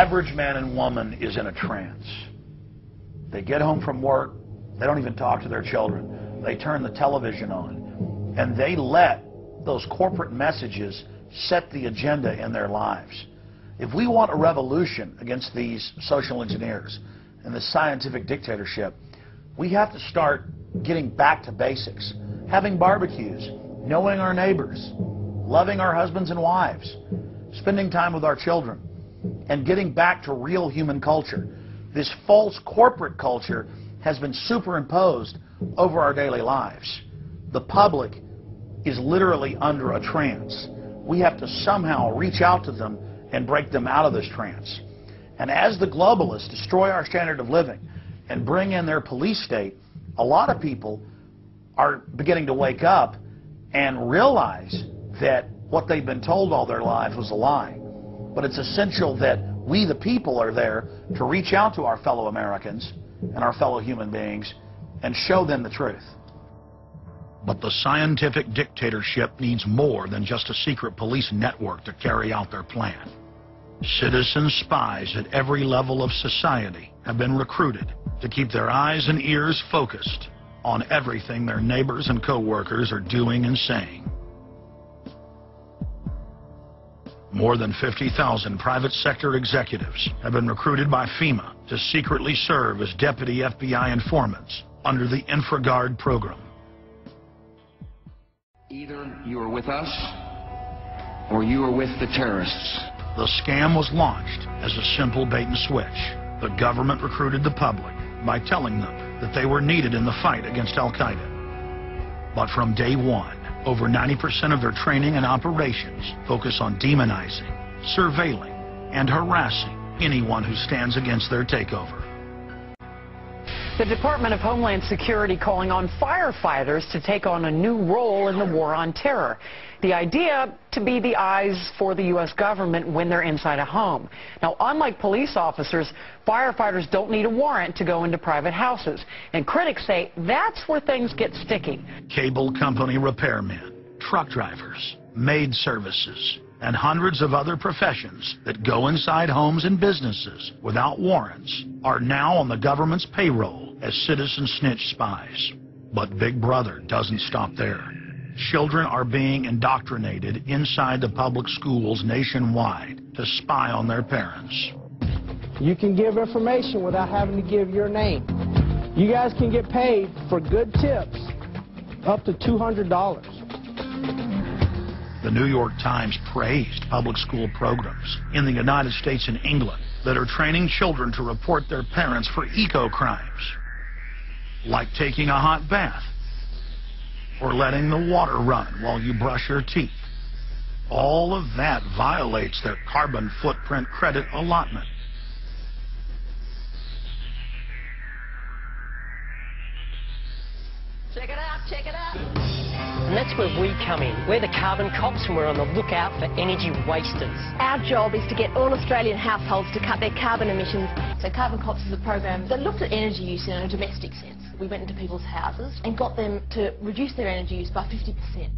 average man and woman is in a trance. They get home from work, they don't even talk to their children. They turn the television on, and they let those corporate messages set the agenda in their lives. If we want a revolution against these social engineers and this scientific dictatorship, we have to start getting back to basics. Having barbecues, knowing our neighbors, loving our husbands and wives, spending time with our children, and getting back to real human culture. This false corporate culture has been superimposed over our daily lives. The public is literally under a trance. We have to somehow reach out to them and break them out of this trance. And as the globalists destroy our standard of living and bring in their police state, a lot of people are beginning to wake up and realize that what they've been told all their lives was a lie. But it's essential that we, the people, are there to reach out to our fellow Americans and our fellow human beings and show them the truth. But the scientific dictatorship needs more than just a secret police network to carry out their plan. Citizen spies at every level of society have been recruited to keep their eyes and ears focused on everything their neighbors and co-workers are doing and saying. More than 50,000 private sector executives have been recruited by FEMA to secretly serve as deputy FBI informants under the InfraGard program. Either you are with us or you are with the terrorists. The scam was launched as a simple bait and switch. The government recruited the public by telling them that they were needed in the fight against Al-Qaeda. But from day one, over 90% of their training and operations focus on demonizing, surveilling, and harassing anyone who stands against their takeover. The Department of Homeland Security calling on firefighters to take on a new role in the war on terror. The idea to be the eyes for the U.S. government when they're inside a home. Now, unlike police officers, firefighters don't need a warrant to go into private houses. And critics say that's where things get sticky. Cable company repairmen, truck drivers, maid services, and hundreds of other professions that go inside homes and businesses without warrants are now on the government's payroll as citizen snitch spies. But Big Brother doesn't stop there. Children are being indoctrinated inside the public schools nationwide to spy on their parents. You can give information without having to give your name. You guys can get paid for good tips up to $200. The New York Times praised public school programs in the United States and England that are training children to report their parents for eco-crimes, like taking a hot bath or letting the water run while you brush your teeth. All of that violates their carbon footprint credit allotment. Check it out, check it out. And that's where we come in. We're the carbon cops and we're on the lookout for energy wasters. Our job is to get all Australian households to cut their carbon emissions. So Carbon Cops is a program that looked at energy use in a domestic sense. We went into people's houses and got them to reduce their energy use by 50%.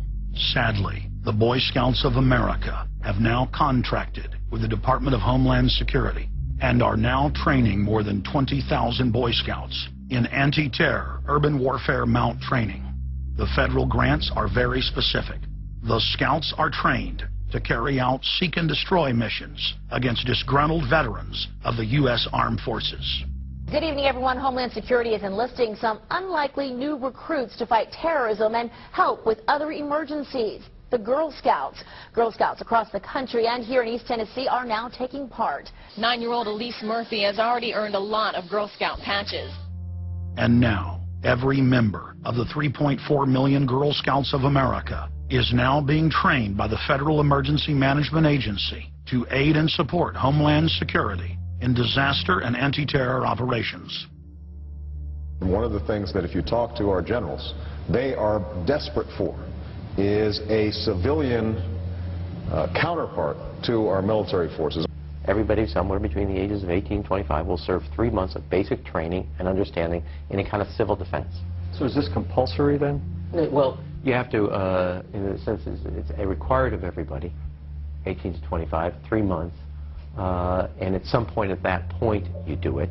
Sadly, the Boy Scouts of America have now contracted with the Department of Homeland Security and are now training more than 20,000 Boy Scouts in anti-terror, urban warfare mount training. The federal grants are very specific. The Scouts are trained to carry out seek and destroy missions against disgruntled veterans of the U.S. Armed Forces. Good evening, everyone. Homeland Security is enlisting some unlikely new recruits to fight terrorism and help with other emergencies. The Girl Scouts. Girl Scouts across the country and here in East Tennessee are now taking part. 9-year-old Elise Murphy has already earned a lot of Girl Scout patches. And now, every member of the 3.4 million Girl Scouts of America is now being trained by the Federal Emergency Management Agency to aid and support Homeland Security in disaster and anti-terror operations. One of the things that if you talk to our generals, they are desperate for is a civilian counterpart to our military forces. Everybody somewhere between the ages of 18 and 25 will serve 3 months of basic training and understanding in a kind of civil defense. So is this compulsory then? Well, you have to, in a sense, it's a required of everybody, 18 to 25, 3 months. and at some point at that point you do it.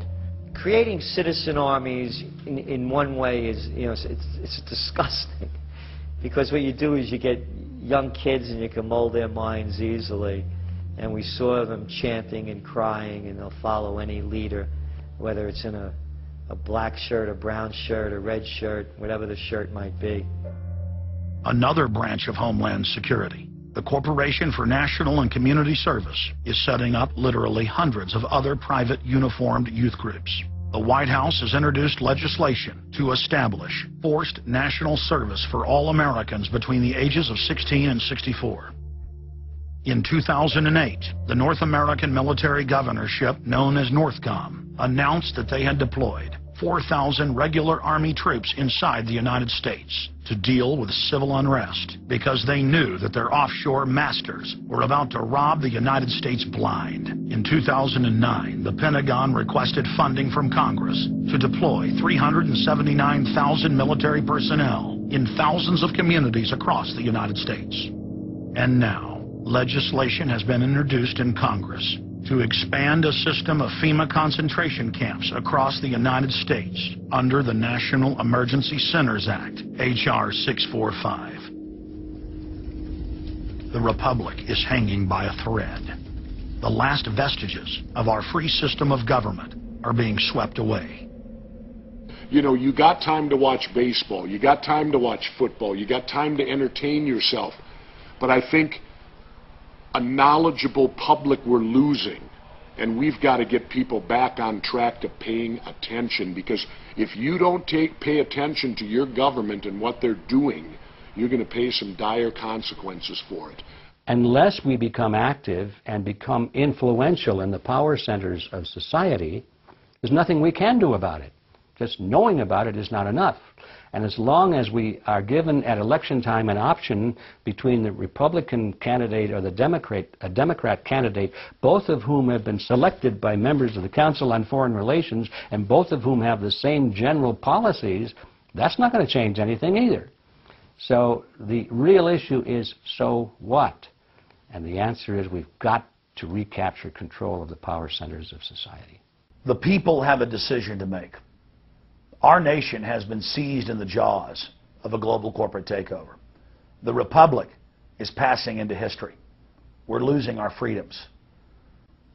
Creating citizen armies in one way is, you know, it's disgusting, because what you do is you get young kids and you can mold their minds easily, and we saw them chanting and crying, and they'll follow any leader, whether it's in a black shirt, a brown shirt, a red shirt, whatever the shirt might be. Another branch of Homeland Security, the Corporation for National and Community Service, is setting up literally hundreds of other private uniformed youth groups. The White House has introduced legislation to establish forced national service for all Americans between the ages of 16 and 64. In 2008, the North American Military Governorship, known as NORTHCOM, announced that they had deployed 4,000 regular Army troops inside the United States to deal with civil unrest because they knew that their offshore masters were about to rob the United States blind. In 2009, the Pentagon requested funding from Congress to deploy 379,000 military personnel in thousands of communities across the United States. And now, legislation has been introduced in Congress to expand a system of FEMA concentration camps across the United States under the National Emergency Centers Act, H.R. 645. The Republic is hanging by a thread. The last vestiges of our free system of government are being swept away. You know, you got time to watch baseball, you got time to watch football, you got time to entertain yourself, but I think a knowledgeable public we're losing, and we've got to get people back on track to paying attention, because if you don't pay attention to your government and what they're doing, you're going to pay some dire consequences for it. Unless we become active and become influential in the power centers of society, there's nothing we can do about it. Just knowing about it is not enough. And as long as we are given at election time an option between the Republican candidate or the Democrat candidate, both of whom have been selected by members of the Council on Foreign Relations and both of whom have the same general policies, that's not going to change anything either. So the real issue is, so what? And the answer is we've got to recapture control of the power centers of society. The people have a decision to make. Our nation has been seized in the jaws of a global corporate takeover. The Republic is passing into history. We're losing our freedoms.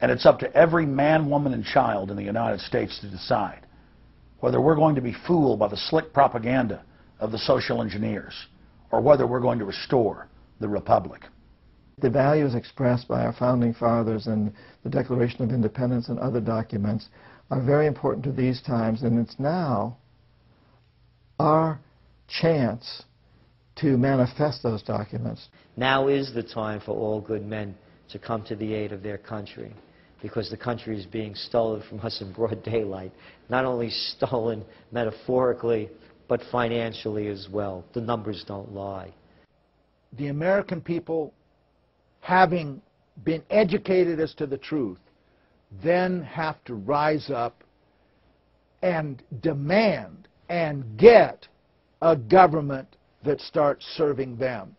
And it's up to every man, woman, and child in the United States to decide whether we're going to be fooled by the slick propaganda of the social engineers or whether we're going to restore the Republic. The values expressed by our founding fathers in the Declaration of Independence and other documents are very important to these times, and it's now our chance to manifest those documents. Now is the time for all good men to come to the aid of their country, because the country is being stolen from us in broad daylight. Not only stolen metaphorically, but financially as well. The numbers don't lie. The American people, having been educated as to the truth, then have to rise up and demand and get a government that starts serving them.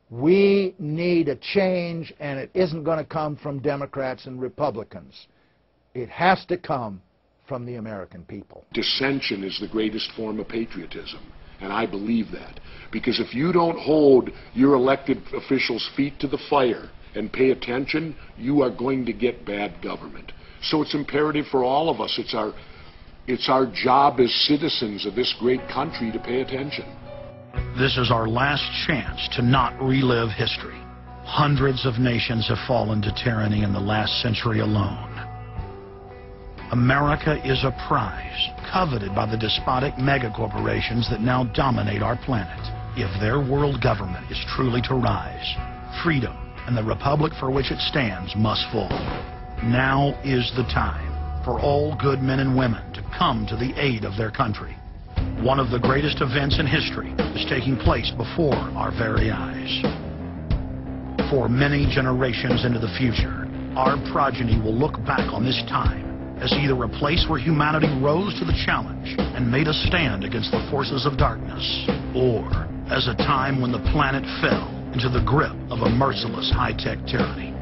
We need a change, and it isn't going to come from Democrats and Republicans. It has to come from the American people. Dissension is the greatest form of patriotism, and I believe that. Because if you don't hold your elected officials' feet to the fire and pay attention, you are going to get bad government. So it's imperative for all of us. It's our job as citizens of this great country to pay attention. This is our last chance to not relive history. Hundreds of nations have fallen to tyranny in the last century alone. America is a prize coveted by the despotic megacorporations that now dominate our planet. If their world government is truly to rise, freedom and the republic for which it stands must fall. Now is the time for all good men and women to come to the aid of their country. One of the greatest events in history is taking place before our very eyes. For many generations into the future, our progeny will look back on this time as either a place where humanity rose to the challenge and made a stand against the forces of darkness, or as a time when the planet fell into the grip of a merciless high-tech tyranny.